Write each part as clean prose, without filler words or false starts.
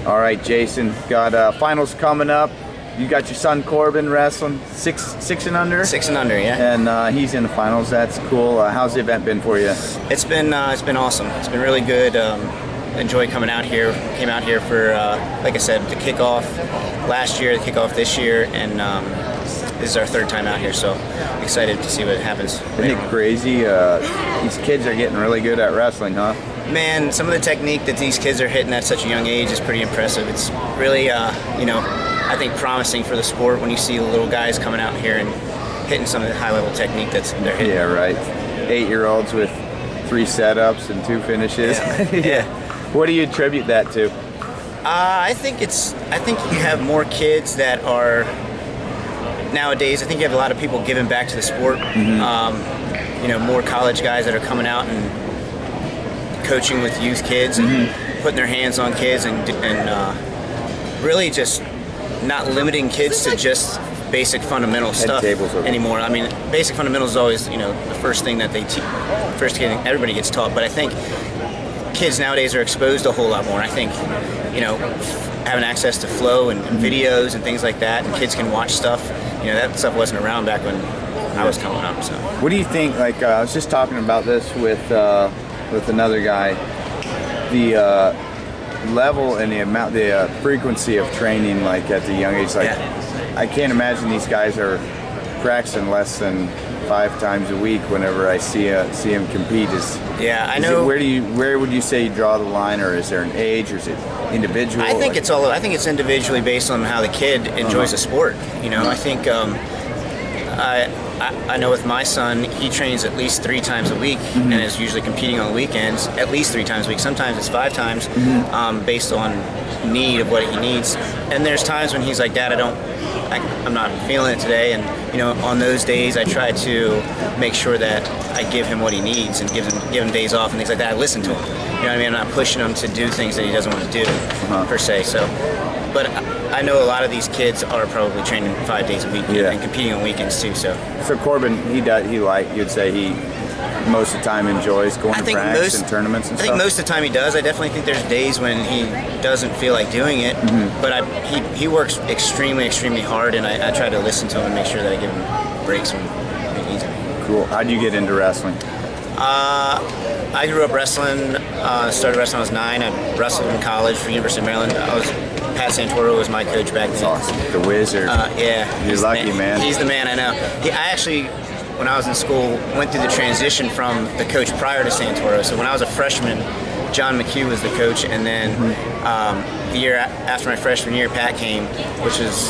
All right, Jason, got finals coming up. You got your son Corbin wrestling six and under. 6 and under, yeah. And he's in the finals. That's cool. How's the event been for you? It's been awesome. It's been really good. Enjoy coming out here. Came out here for, like I said, the kickoff last year, the kickoff this year, and this is our third time out here. So excited to see what happens. Isn't it crazy? These kids are getting really good at wrestling, huh? Man, some of the technique that these kids are hitting at such a young age is pretty impressive. It's really, you know, I think promising for the sport when you see the little guys coming out here and hitting some of the high-level technique that they're hitting. Yeah, right. 8-year-olds with 3 setups and 2 finishes. Yeah. Yeah. What do you attribute that to? I think you have more kids that are nowadays. I think you have a lot of people giving back to the sport. Mm-hmm. You know, more college guys that are coming out and coaching with youth kids and putting their hands on kids and really just not limiting kids to just basic fundamental stuff anymore. I mean, basic fundamentals is always, you know, the first thing that they first thing everybody gets taught. But I think kids nowadays are exposed a whole lot more. I think, you know, having access to flow and videos and things like that, and kids can watch stuff. You know, that stuff wasn't around back when I was coming up. So, what do you think? Like, I was just talking about this with another guy. The level and the amount, the frequency of training, like at the young age, like I can't imagine these guys are practicing less than 5 times a week. Whenever I see him compete, I know. Where would you say you draw the line, or is there an age, or is it individual? I think I think it's individually based on how the kid enjoys the sport. You know, I think I know with my son, he trains at least 3 times a week and is usually competing on the weekends at least 3 times a week. Sometimes it's 5 times based on need of what he needs. And there's times when he's like, Dad, I'm not feeling it today. And, you know, on those days I try to make sure that I give him what he needs and give him days off and things like that. I listen to him. You know what I mean? I'm not pushing him to do things that he doesn't want to do per se. So, but I know a lot of these kids are probably training 5 days a week and competing on weekends too. So Corbin, you'd say he most of the time enjoys going to practice and tournaments and stuff? I think most of the time he does. I definitely think there's days when he doesn't feel like doing it, but he works extremely, extremely hard, and I try to listen to him and make sure that I give him breaks when he needs them. Cool. How did you get into wrestling? I grew up wrestling, started wrestling when I was 9. I wrestled in college for University of Maryland. Pat Santoro was my coach back then. That's awesome. The Wizard. Yeah. You're lucky, man. He's the man, I know. I actually, when I was in school, went through the transition from the coach prior to Santoro. So when I was a freshman, John McHugh was the coach, and then the year after my freshman year, Pat came, which was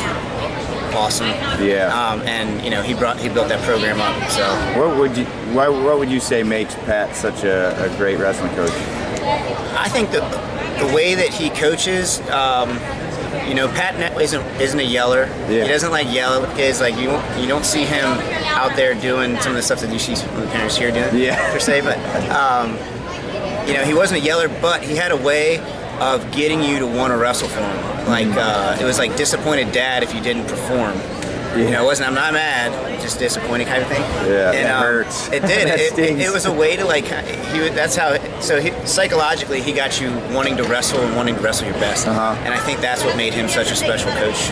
awesome. Yeah. And you know, he built that program up. So what would you say makes Pat such a great wrestling coach? I think the way that he coaches, you know, Pat isn't a yeller. Yeah. He doesn't like yell at kids. Like you don't see him out there doing some of the stuff that you see from the parents here doing per se. But you know, he wasn't a yeller, but he had a way of getting you to want to wrestle for him. Like it was like disappointed dad if you didn't perform. Yeah. You know, it wasn't I'm not mad, just disappointed kind of thing. Yeah, and, it hurts. It did. It was a way to like. That's how. Psychologically, he got you wanting to wrestle and wanting to wrestle your best. And I think that's what made him such a special coach.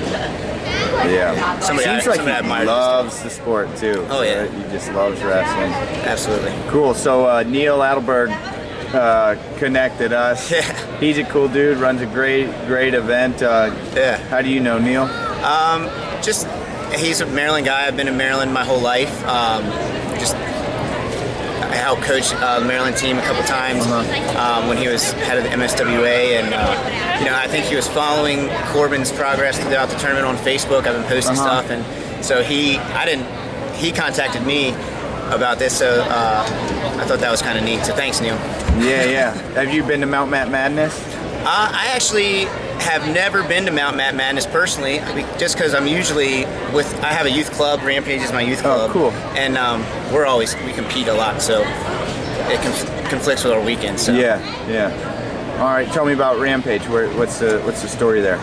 Yeah. Seems like he loves the sport too. Oh yeah. Right? He just loves wrestling. Absolutely. Cool. So Neil Adelberg connected us. Yeah. He's a cool dude. Runs a great event. How do you know Neil? He's a Maryland guy. I've been in Maryland my whole life. I helped coach the Maryland team a couple times when he was head of the MSWA, and you know, I think he was following Corbin's progress throughout the tournament on Facebook. I've been posting stuff, and so he contacted me about this, so I thought that was kind of neat. So thanks, Neil. Yeah. Have you been to Mount Matt Madness? I actually have never been to Mount Matt Madness personally, just because I have a youth club. Rampage is my youth club. Oh, cool. And we compete a lot, so it conflicts with our weekends. So. Yeah. All right, tell me about Rampage. What's the story there?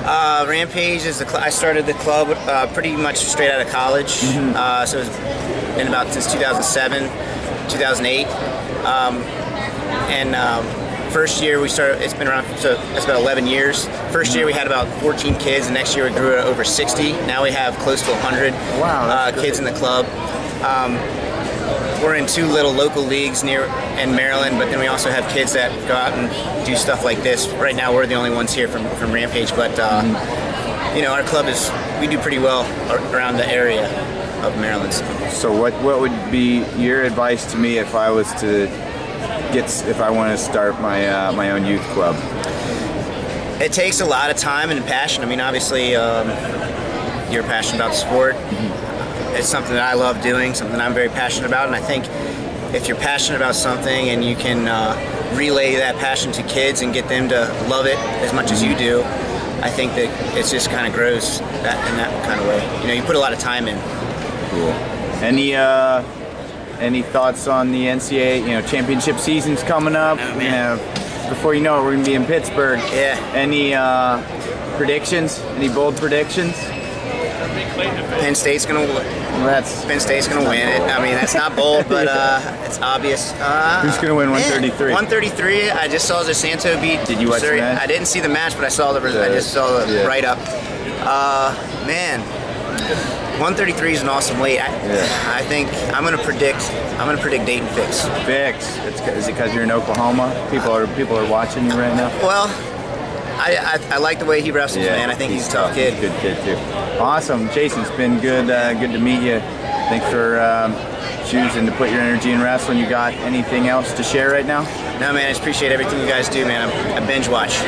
Rampage is I started the club pretty much straight out of college. So it's been about since 2007, 2008, and First year we started, it's been around, so it's about 11 years. First year we had about 14 kids, the next year we grew to over 60. Now we have close to 100 kids in the club. We're in 2 little local leagues in Maryland, but then we also have kids that go out and do stuff like this. Right now we're the only ones here from Rampage, but you know, our club we do pretty well around the area of Maryland. So what would be your advice to me if I was to if I want to start my own youth club? It takes a lot of time and passion. I mean, obviously, you're passionate about the sport. It's something that I love doing, something I'm very passionate about, and I think if you're passionate about something and you can relay that passion to kids and get them to love it as much as you do, I think that it just kind of grows in that kind of way. You know, you put a lot of time in. Cool. Any thoughts on the NCAA? You know, championship season's coming up. Oh, man. Before you know it, we're gonna be in Pittsburgh. Yeah. Any predictions? Any bold predictions? Penn State's gonna win. Penn State's gonna win it. I mean, that's not bold, but it's obvious. Who's gonna win 133? 133. I just saw DeSanto beat. Did you watch the match? I didn't see the match, but I saw I just saw the write up. Man, 133 is an awesome weight. I think I'm gonna predict Dayton Fix. Fix. Is it because you're in Oklahoma? People are watching you right now. Well, I like the way he wrestles, man. I think he's a tough kid. Good kid too. Awesome, Jason. It's been good to meet you. Thanks for choosing to put your energy in wrestling. You got anything else to share right now? No, man. I just appreciate everything you guys do, man. I binge watch.